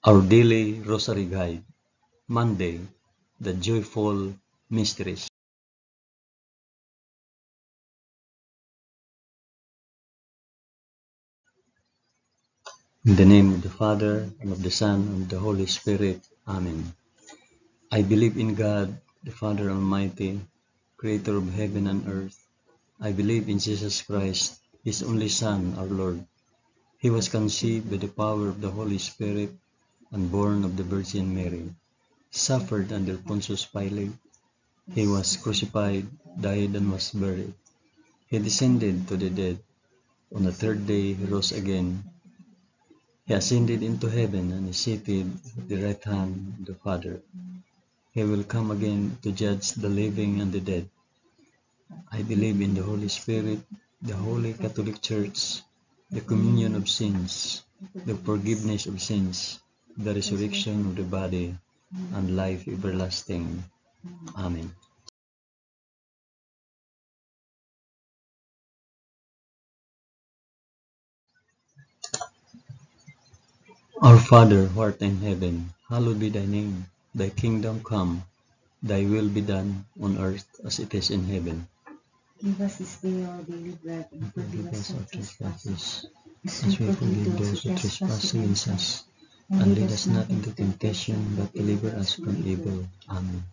Our daily Rosary Guide, Monday, the Joyful Mysteries. In the name of the Father, and of the Son, and of the Holy Spirit. Amen. I believe in God, the Father Almighty, Creator of heaven and earth. I believe in Jesus Christ, His only Son, our Lord. He was conceived by the power of the Holy Spirit and born of the Virgin Mary. Suffered under Pontius Pilate. He was crucified, died, and was buried. He descended to the dead. On the third day he rose again. He ascended into heaven and is seated at the right hand of the Father. He will come again to judge the living and the dead. I believe in the Holy Spirit, the Holy Catholic Church, the communion of sins, the forgiveness of sins, the resurrection of the body, and life everlasting. Amen. Our Father, who art in heaven, hallowed be thy name. Thy kingdom come, thy will be done on earth as it is in heaven. Give us this day our daily bread, and forgive us our trespasses, as we we forgive those who trespass against us. And lead us not into temptation, but deliver us from evil. Amen.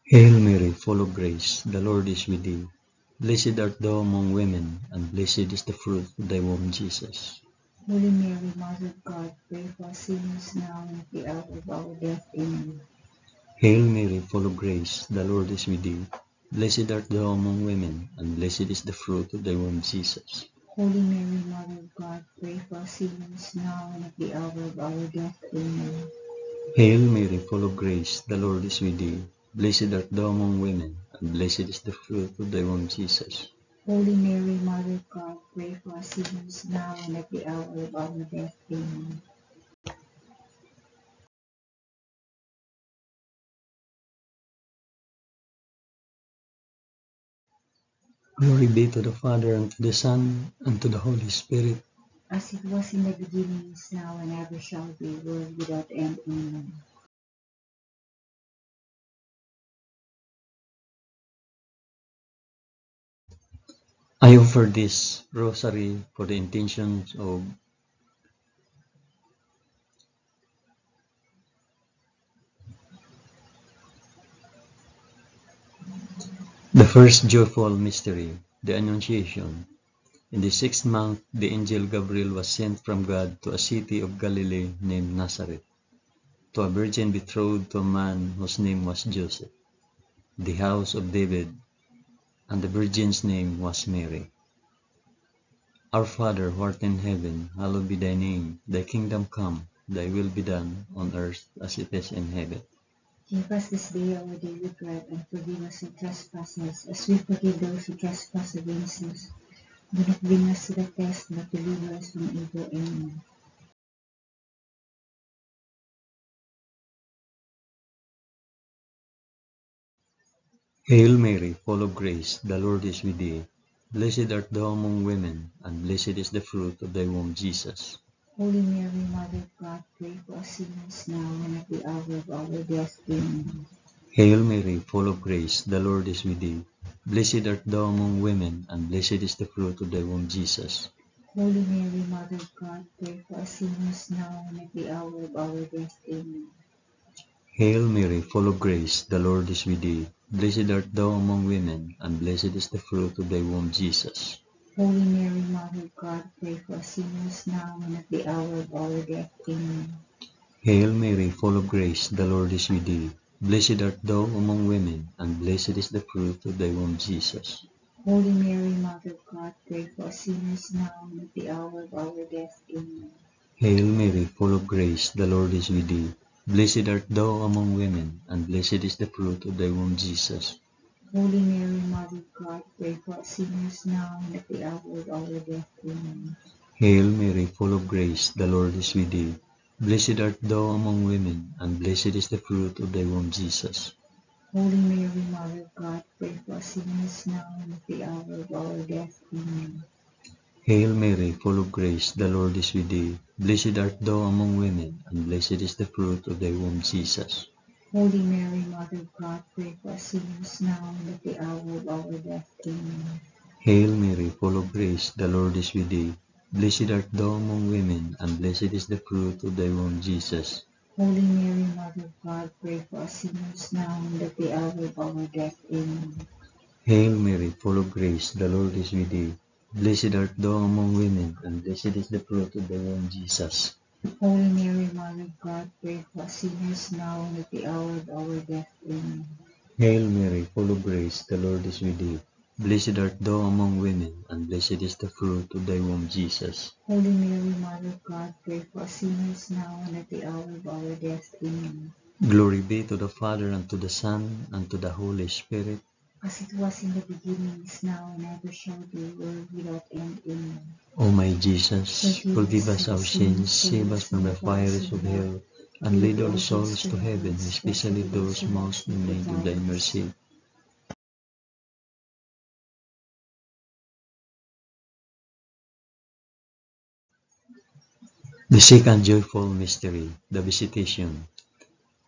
Hail Mary, full of grace, the Lord is with thee. Blessed art thou among women, and blessed is the fruit of thy womb, Jesus. Holy Mary, Mother of God, pray for us sinners now and at the hour of our death. Amen. Hail Mary, full of grace, the Lord is with thee. Blessed art thou among women, and blessed is the fruit of thy womb, Jesus. Holy Mary, Mother of God, pray for us sinners now and at the hour of our death. Amen. Hail Mary, full of grace, the Lord is with thee. Blessed art thou among women, and blessed is the fruit of thy womb, Jesus. Holy Mary, Mother of God, pray for us sinners now and at the hour of our death. Amen. Glory be to the Father, and to the Son, and to the Holy Spirit. As it was in the beginning, is now, and ever shall be, world without end. Amen. I offer this rosary for the intentions of the first joyful mystery, the Annunciation. In the 6th month, the angel Gabriel was sent from God to a city of Galilee named Nazareth, to a virgin betrothed to a man whose name was Joseph, the house of David, and the virgin's name was Mary. Our Father, who art in heaven, hallowed be thy name. Thy kingdom come, thy will be done, on earth as it is in heaven. Give us this day our daily bread, and forgive us our trespasses, as we forgive those who trespass against us. Do not bring us to the test, but deliver us from evil. Amen. Hail Mary, full of grace, the Lord is with thee. Blessed art thou among women, and blessed is the fruit of thy womb, Jesus. Holy Mary, Mother of God, pray for us sinners now and at the hour of our death. Amen. Hail Mary, full of grace, the Lord is with thee. Blessed art thou among women, and blessed is the fruit of thy womb, Jesus. Holy Mary, Mother of God, pray for us sinners now and at the hour of our death. Amen. Hail Mary, full of grace, the Lord is with thee. Blessed art thou among women, and blessed is the fruit of thy womb, Jesus. Holy Mary, Mother of God, pray for us sinners now and at the hour of our death. Amen. Hail Mary, full of grace, the Lord is with thee. Blessed art thou among women, and blessed is the fruit of thy womb, Jesus. Holy Mary, Mother of God, pray for us sinners now and at the hour of our death. Amen. Hail Mary, full of grace, the Lord is with thee. Blessed art thou among women, and blessed is the fruit of thy womb, Jesus. Holy Mary, Mother of God, pray for us sinners now and at the hour of our death. Amen. Hail Mary, full of grace, the Lord is with thee. Blessed art thou among women, and blessed is the fruit of thy womb, Jesus. Holy Mary, Mother of God, pray for us sinners now and at the hour of our death. Amen. Hail Mary, full of grace, the Lord is with thee. Blessed art thou among women, and blessed is the fruit of thy womb, Jesus. Holy Mary, Mother of God, pray for us sinners now and at the hour of our death. Amen. Hail Mary, full of grace, the Lord is with thee. Blessed art thou among women, and blessed is the fruit of thy womb, Jesus. Holy Mary, Mother of God, pray for us sinners now and at the hour of our death. Amen. Hail Mary, full of grace, the Lord is with thee. Blessed art thou among women, and blessed is the fruit of thy womb, Jesus. Holy Mary, Mother of God, pray for us sinners now and at the hour of our death. Amen. Hail Mary, full of grace, the Lord is with thee. Blessed art thou among women, and blessed is the fruit of thy womb, Jesus. Holy Mary, Mother of God, pray for us sinners now and at the hour of our death. Amen. Glory be to the Father, and to the Son, and to the Holy Spirit. As it was in the beginning, is now, and ever shall be, world without end. Amen. O my Jesus, forgive us our sins, save us from the fires of hell, and lead all souls to heaven, especially those most in need of thy mercy. The second joyful mystery, the Visitation.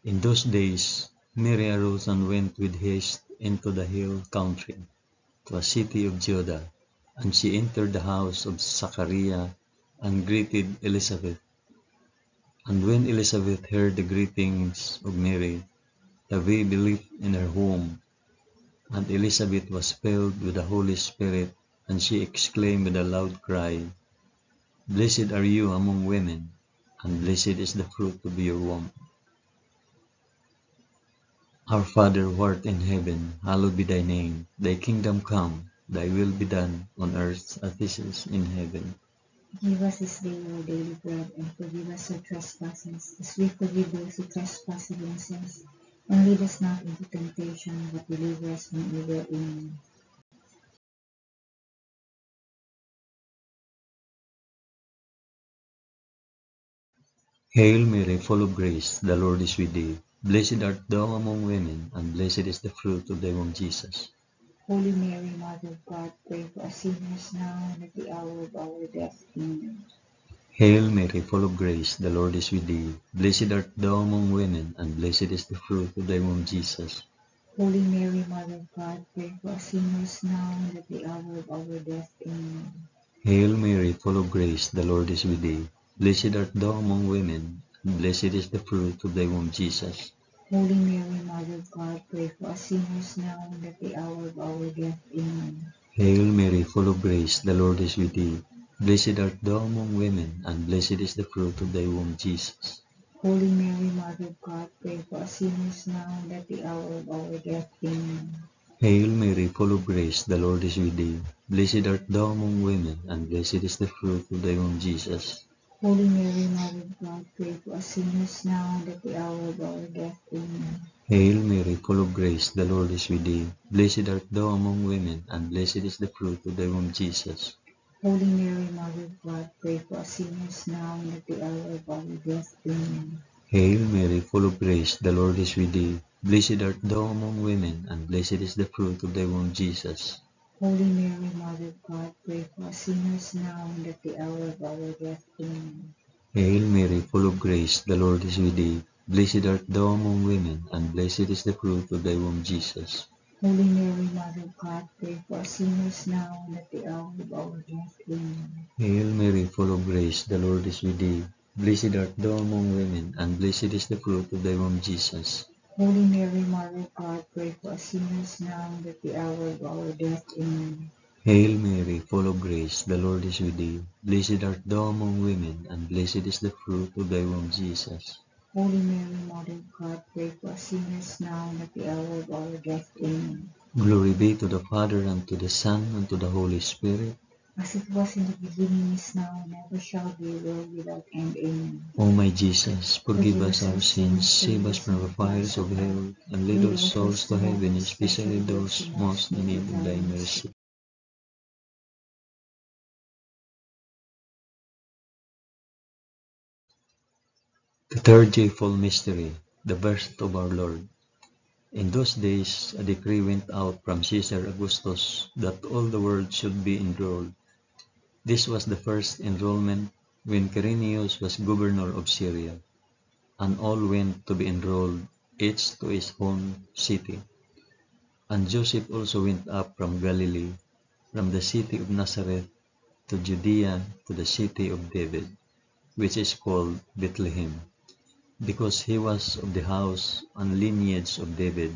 In those days, Mary arose and went with haste into the hill country, to a city of Judah, and she entered the house of Zachariah and greeted Elizabeth. And when Elizabeth heard the greetings of Mary, the baby leaped in her womb, and Elizabeth was filled with the Holy Spirit, and she exclaimed with a loud cry, Blessed are you among women, and blessed is the fruit of your womb. Our Father who art in heaven, hallowed be thy name. Thy kingdom come, thy will be done, on earth as it is in heaven. Give us this day our daily bread, and forgive us our trespasses, as we forgive those who trespass against us. And lead us not into temptation, but deliver us from evil. Amen. Hail Mary, full of grace, the Lord is with thee. Blessed art thou among women, and blessed is the fruit of thy womb, Jesus. Holy Mary, Mother of God, pray for us sinners now and at the hour of our death. Amen. Hail Mary, full of grace, the Lord is with thee. Blessed art thou among women, and blessed is the fruit of thy womb, Jesus. Holy Mary, Mother of God, pray for us sinners now and at the hour of our death. Amen. Hail Mary, full of grace, the Lord is with thee. Blessed art thou among women, and blessed is the fruit of thy womb, Jesus. Holy Mary, Mother of God, pray for us sinners now and at the hour of our death. Amen. Hail Mary, full of grace, the Lord is with thee. Blessed art thou among women, and blessed is the fruit of thy womb, Jesus. Holy Mary, Mother of God, pray for us sinners now and at the hour of our death. Amen. Hail Mary, full of grace, the Lord is with thee. Blessed art thou among women, and blessed is the fruit of thy womb, Jesus. Holy Mary, Mother of God, pray for us sinners now and at the hour of our death. Amen. Hail Mary, full of grace, the Lord is with thee. Blessed art thou among women, and blessed is the fruit of thy womb, Jesus. Holy Mary, Mother of God, pray for us sinners now and at the hour of our death. Amen. Hail Mary, full of grace, the Lord is with thee. Blessed art thou among women, and blessed is the fruit of thy womb, Jesus. Holy Mary, Mother of God, pray for us sinners now and at the hour of our death. Amen. Hail Mary, full of grace, the Lord is with thee. Blessed art thou among women, and blessed is the fruit of thy womb, Jesus. Holy Mary, Mother of God, pray for us sinners now and at the hour of our death. Amen. Hail Mary, full of grace, the Lord is with thee. Blessed art thou among women, and blessed is the fruit of thy womb, Jesus. Holy Mary, Mother of God, pray for us sinners now and at the hour of our death. Amen. Hail Mary, full of grace, the Lord is with thee. Blessed art thou among women, and blessed is the fruit of thy womb, Jesus. Holy Mary, Mother of God, pray for us sinners now and at the hour of our death. Amen. Glory be to the Father, and to the Son, and to the Holy Spirit. As it was in the beginning, is now, and ever shall be, world without end. Amen. O my Jesus, forgive us our sins, save us from the fires of hell, and lead all souls to heaven, especially those most in need of thy mercy. The third joyful mystery, the birth of our Lord. In those days, a decree went out from Caesar Augustus that all the world should be enrolled. This was the first enrollment when Quirinius was governor of Syria, and all went to be enrolled, each to his own city. And Joseph also went up from Galilee, from the city of Nazareth to Judea, to the city of David, which is called Bethlehem, because he was of the house and lineage of David,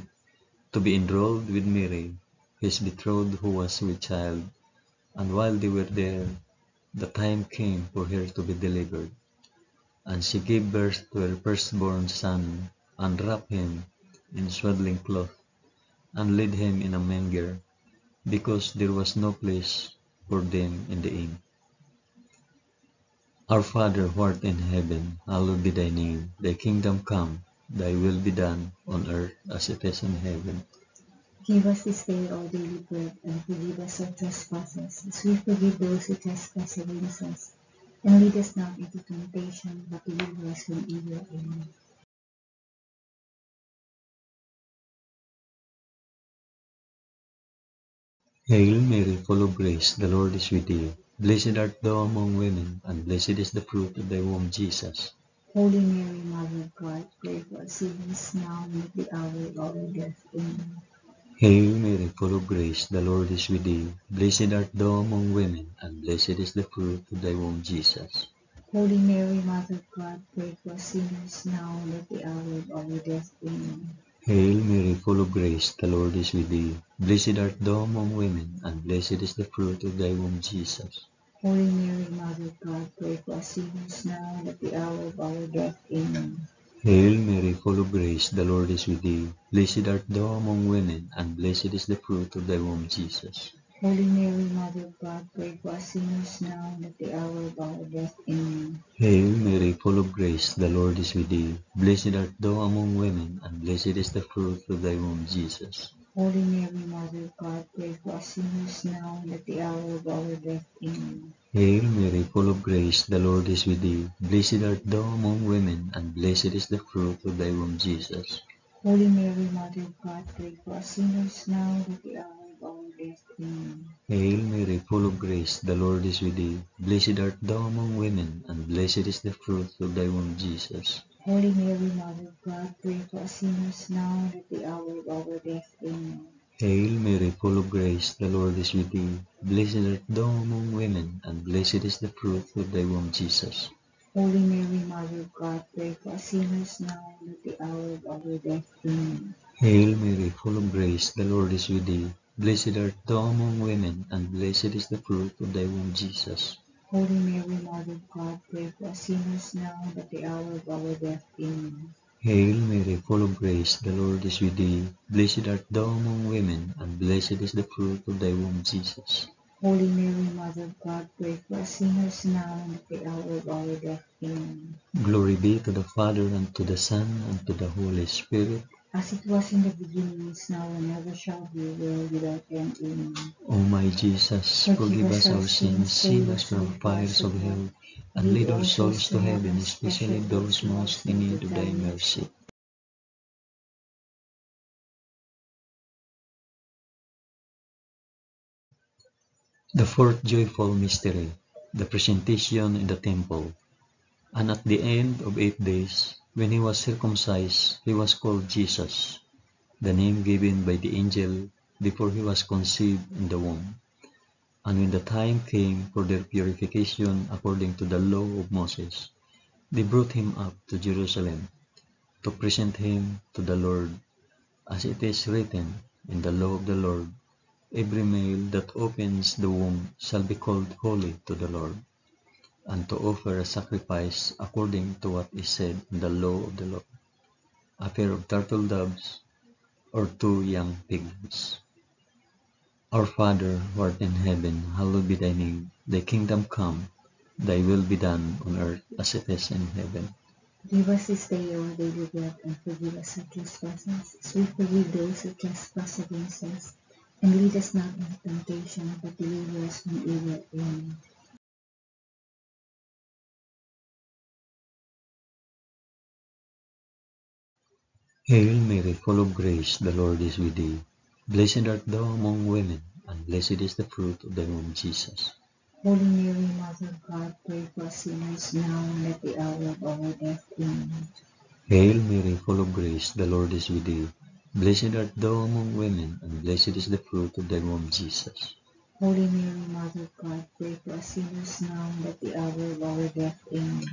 to be enrolled with Mary, his betrothed, who was with child. And while they were there, the time came for her to be delivered. And she gave birth to her firstborn son, and wrapped him in swaddling cloth, and laid him in a manger, because there was no place for them in the inn. Our Father, who art in heaven, hallowed be thy name. Thy kingdom come, thy will be done, on earth as it is in heaven. Give us this day our daily bread, and forgive us our trespasses, as we forgive those who trespass against us. And lead us not into temptation, but deliver us from evil. Amen. Hail Mary, full of grace, the Lord is with thee. Blessed art thou among women, and blessed is the fruit of thy womb, Jesus. Holy Mary, Mother of God, pray for us sinners now and at the hour of our death. Amen. Hail Mary, full of grace, the Lord is with thee. Blessed art thou among women, and blessed is the fruit of thy womb, Jesus. Holy Mary, Mother of God, pray for us sinners now and at the hour of our death. Amen. Hail Mary, full of grace, the Lord is with thee. Blessed art thou among women, and blessed is the fruit of thy womb, Jesus. Holy Mary, Mother of God, pray for us sinners now and at the hour of our death. Amen. Hail Mary, full of grace, the Lord is with thee. Blessed art thou among women, and blessed is the fruit of thy womb, Jesus. Holy Mary, Mother of God, pray for us sinners now and at the hour of our death. Amen. Hail Mary, full of grace, the Lord is with thee. Blessed art thou among women, and blessed is the fruit of thy womb, Jesus. Holy Mary, Mother of God, pray for us sinners now and at the hour of our death. Amen. Hail Mary, full of grace, the Lord is with thee. Blessed art thou among women, and blessed is the fruit of thy womb, Jesus. Holy Mary, Mother of God, pray for us sinners now and at the hour of our death. Amen. Hail Mary, full of grace, the Lord is with thee. Blessed art thou among women, and blessed is the fruit of thy womb, Jesus. Holy Mary, Mother of God, pray for us sinners now and at the hour of our death. Amen. Hail Mary, full of grace, the Lord is with thee. Blessed art thou among women, and blessed is the fruit of thy womb, Jesus. Holy Mary, Mother of God, pray for us sinners now and at the hour of our death. Amen. Hail Mary, full of grace, the Lord is with thee. Blessed art thou among women, and blessed is the fruit of thy womb, Jesus. Holy Mary, Mother of God, pray for us sinners now and at the hour of our death. Amen. Hail Mary, full of grace, the Lord is with thee. Blessed art thou among women, and blessed is the fruit of thy womb, Jesus. Holy Mary, Mother of God, pray for us sinners now and at the hour of our death. Amen. Glory be to the Father, and to the Son, and to the Holy Spirit. As it was in the beginning, is now, and ever shall be, world without end. Amen. O my Jesus, forgive us our sins, save us from the fires of hell, and lead all souls to heaven, especially those most in need of thy mercy. The fourth joyful mystery, the presentation in the temple. And at the end of 8 days, when he was circumcised, he was called Jesus, the name given by the angel before he was conceived in the womb. And when the time came for their purification according to the law of Moses, they brought him up to Jerusalem to present him to the Lord, as it is written in the law of the Lord, every male that opens the womb shall be called holy to the Lord, and to offer a sacrifice according to what is said in the law of the Lord, a pair of turtle doves or 2 young piglets. Our Father, who art in heaven, hallowed be thy name. Thy kingdom come, thy will be done on earth as it is in heaven. Give us this day our daily bread, and forgive us our trespasses, as we forgive those who trespass against us. And lead us not into temptation, but deliver us from evil. Amen. Hail Mary, full of grace, the Lord is with thee. Blessed art thou among women, and blessed is the fruit of thy womb, Jesus. Holy Mary, Mother of God, pray for us sinners now and at the hour of our death. Amen. Hail Mary, full of grace, the Lord is with thee. Blessed art thou among women, and blessed is the fruit of thy womb, Jesus. Holy Mary, Mother of God, pray for us sinners now and at the hour of our death. Amen.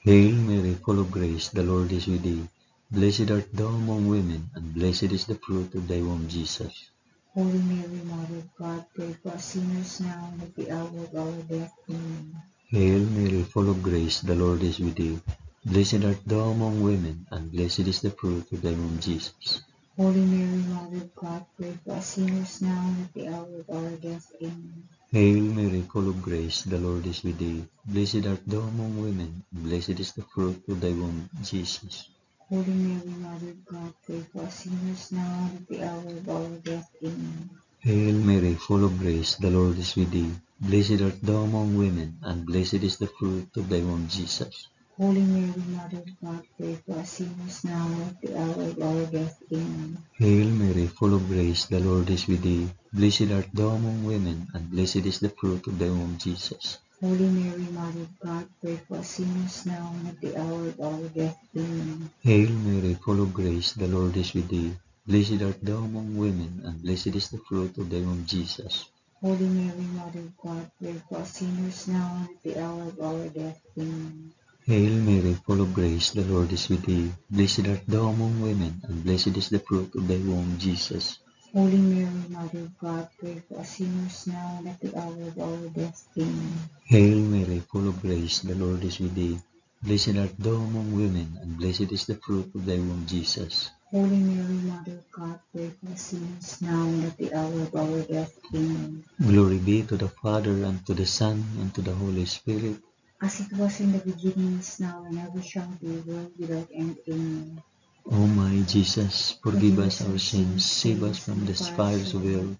Hail Mary, full of grace, the Lord is with thee. Blessed art thou among women, and blessed is the fruit of thy womb, Jesus. Holy Mary, Mother of God, pray for us sinners now and at the hour of our death. Amen. Hail Mary, full of grace, the Lord is with thee. Blessed art thou among women, and blessed is the fruit of thy womb, Jesus. Holy Mary, Mother of God, pray for us sinners now and at the hour of our death. Amen. Hail Mary, full of grace, the Lord is with thee. Blessed art thou among women, and blessed is the fruit of thy womb, Jesus. Holy Mary, Mother of God, pray for us sinners now and at the hour of our death. Amen. Hail Mary, full of grace, the Lord is with thee. Blessed art thou among women, and blessed is the fruit of thy womb, Jesus. Holy Mary, Mother of God, pray for us sinners now and at the hour of our death. Amen. Hail Mary, full of grace, the Lord is with thee. Blessed art thou among women, and blessed is the fruit of thy womb, Jesus. Holy Mary, Mother of God, pray for us sinners now and at the hour of our death. Amen. Hail Mary, full of grace, the Lord is with thee. Blessed art thou among women, and blessed is the fruit of thy womb, Jesus. Holy Mary, Mother of God, pray for us sinners now and at the hour of our death. Amen. Hail Mary, full of grace, the Lord is with thee. Blessed art thou among women, and blessed is the fruit of thy womb, Jesus. Holy Mary, Mother of God, pray for us sinners now and at the hour of our death. Amen. Hail Mary, full of grace, the Lord is with thee. Blessed art thou among women, and blessed is the fruit of thy womb, Jesus. Holy Mary, Mother of God, pray for us sinners now and at the hour of our death. Amen. Glory be to the Father, and to the Son, and to the Holy Spirit. As it was in the beginning, is now, and ever shall be, world without end. Amen. O my Jesus, forgive us our sins, save us from the fires of hell,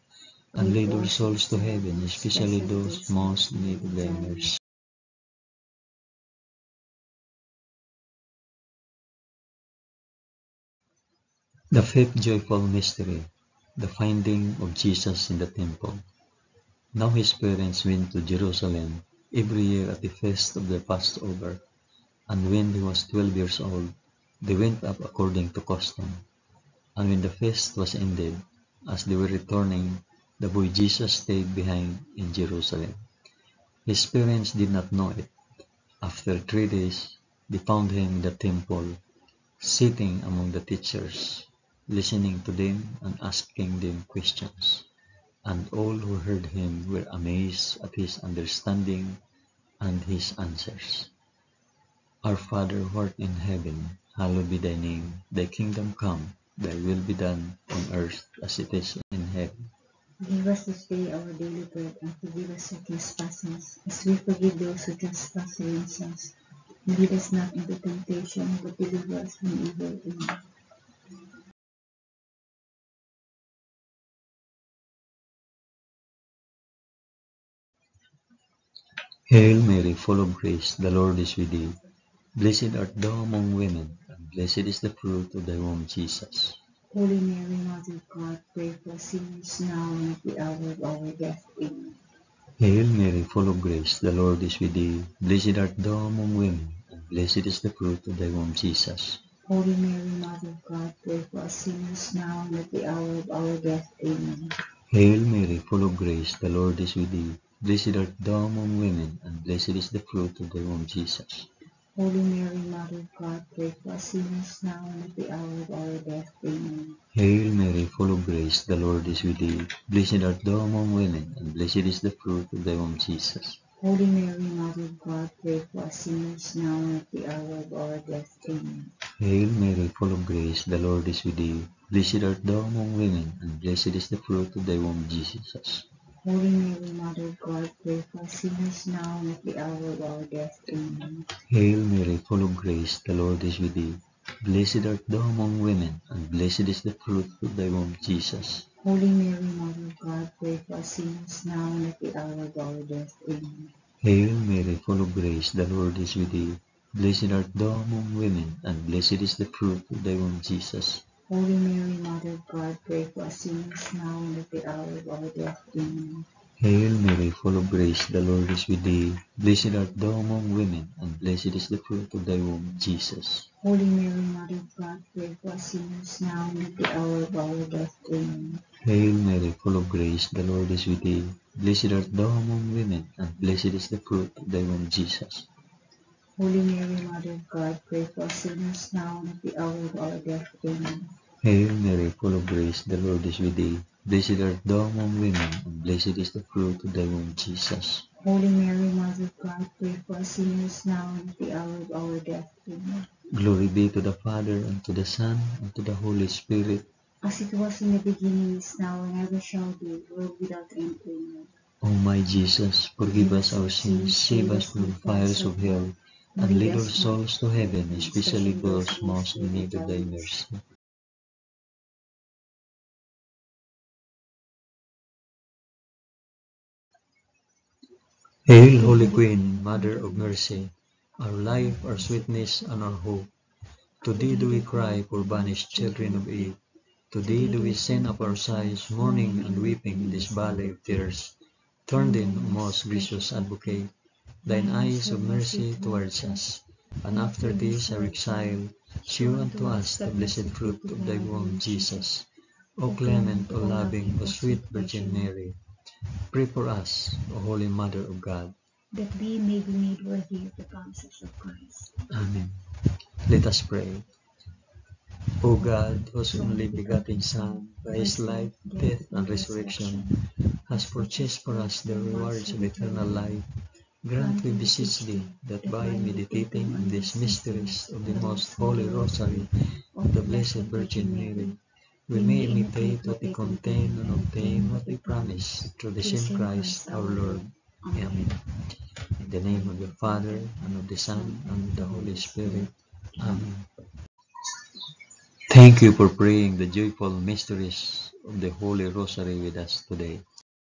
and lead our souls to heaven, especially those most in need of thy mercy. The fifth joyful mystery, the finding of Jesus in the temple. Now his parents went to Jerusalem every year at the feast of the Passover, and when he was 12 years old, they went up according to custom. And when the feast was ended, as they were returning, the boy Jesus stayed behind in Jerusalem. His parents did not know it. After 3 days, they found him in the temple, sitting among the teachers, listening to them and asking them questions. And all who heard him were amazed at his understanding and his answers. Our Father who art in heaven, hallowed be thy name. Thy kingdom come, thy will be done on earth as it is in heaven. Give us this day our daily bread, and forgive us our trespasses, as we forgive those who trespass against us. And lead us not into temptation, but deliver us from evil. Amen. Hail Mary, full of grace, the Lord is with thee. Blessed art thou among women, and blessed is the fruit of thy womb, Jesus. Holy Mary, Mother of God, pray for us sinners now and at the hour of our death. Amen. Hail Mary, full of grace, the Lord is with thee. Blessed art thou among women, and blessed is the fruit of thy womb, Jesus. Holy Mary, Mother of God, pray for us sinners now and at the hour of our death. Amen. Hail Mary, full of grace, the Lord is with thee. Blessed art thou among women, and blessed is the fruit of thy womb, Jesus. Holy Mary, Mother of God, pray for us sinners now and at the hour of our death. Amen. Hail Mary, full of grace, the Lord is with thee. Blessed art thou among women, and blessed is the fruit of thy womb, Jesus. Holy Mary, Mother of God, pray for us sinners now and at the hour of our death. Amen. Hail Mary, full of grace, the Lord is with thee. Blessed art thou among women, and blessed is the fruit of thy womb, Jesus. Holy Mary, Mother of God, pray for us sinners now and at the hour of our death. Amen. Hail Mary, full of grace, the Lord is with thee. Blessed art thou among women, and blessed is the fruit of thy womb, Jesus. Holy Mary, Mother of God, pray for us sinners now and at the hour of our death. Amen. Hail Mary, full of grace, the Lord is with thee. Blessed art thou among women, and blessed is the fruit of thy womb, Jesus. Holy Mary, Mother of God, pray for us sinners now and at the hour of our death. Amen. Hail Mary, full of grace, the Lord is with thee. Blessed art thou among women, and blessed is the fruit of thy womb, Jesus. Holy Mary, Mother of God, pray for us sinners now and at the hour of our death. Amen. Hail Mary, full of grace, the Lord is with thee. Blessed art thou among women, and blessed is the fruit of thy womb, Jesus. Holy Mary, Mother of God, pray for us sinners now and at the hour of our death. Amen. Hail Mary, full of grace, the Lord is with thee. Blessed art thou among women, and blessed is the fruit of thy womb, Jesus. Holy Mary, Mother of God, pray for us sinners now and at the hour of our death. Amen. Glory be to the Father, and to the Son, and to the Holy Spirit. As it was in the beginning, is now, and ever shall be, world without end. Amen. O my Jesus, forgive us our sins, save us from the fires of hell, and lead our souls to heaven, especially those most in need of thy mercy. Hail, Holy Queen, Mother of Mercy, our life, our sweetness, and our hope. To thee do we cry, poor banished children of Eve. To thee do we send up our sighs, mourning and weeping in this valley of tears. Turn then, O most gracious Advocate, thine eyes of mercy towards us, and after this our exile, shew unto us the blessed fruit of thy womb, Jesus. O clement, O loving, O sweet Virgin Mary, pray for us, O Holy Mother of God, that we may be made worthy of the promises of Christ. Amen. Let us pray. O God, whose only begotten Son, by his life, death, and resurrection, has purchased for us the rewards of eternal life, grant, we beseech thee, that by meditating on these mysteries of the most holy Rosary of the Blessed Virgin Mary, we may imitate what they contain and obtain what they promise, through the same Christ our Lord. Amen. In the name of the Father, and of the Son, and of the Holy Spirit. Amen. Thank you for praying the joyful mysteries of the Holy Rosary with us today.